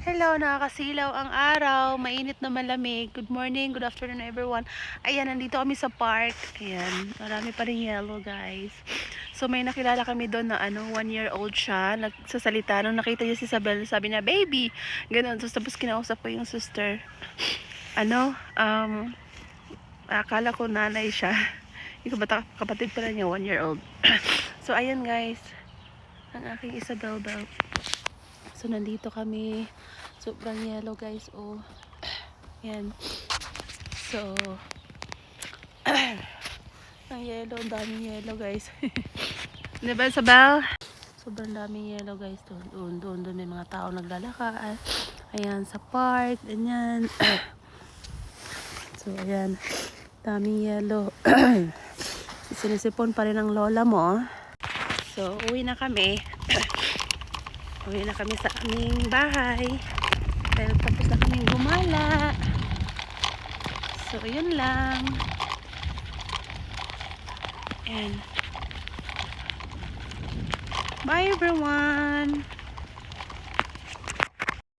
Hello, nakakasilaw ang araw, mainit na malamig. Good morning, good afternoon everyone. Ayan, nandito kami sa park. Ayan, marami pa rin yellow guys. So may nakilala kami doon na 1-year-old siya. Nagsasalita, nung nakita niya si Isabel, sabi niya, baby! Ganun, so, tapos kinausap ko yung sister. Akala ko nanay siya. Yung kapatid pala niya, 1-year-old. So ayan guys, ang aking Isabel Bell. So nandito kami. Sobrang yellow guys. Oh. Yan. So ang yellow, ang daming yellow guys. Diba Isabel? Sobrang daming yellow guys. Doon may mga tao naglalakad. Ayan sa park. Ganyan. So ayan. Daming yellow. Sinisipon pa rin ang lola mo. So uwi na kami. Uwi na kami sa aming bahay. Pero tapos na kaming gumala. So, yun lang. And bye everyone!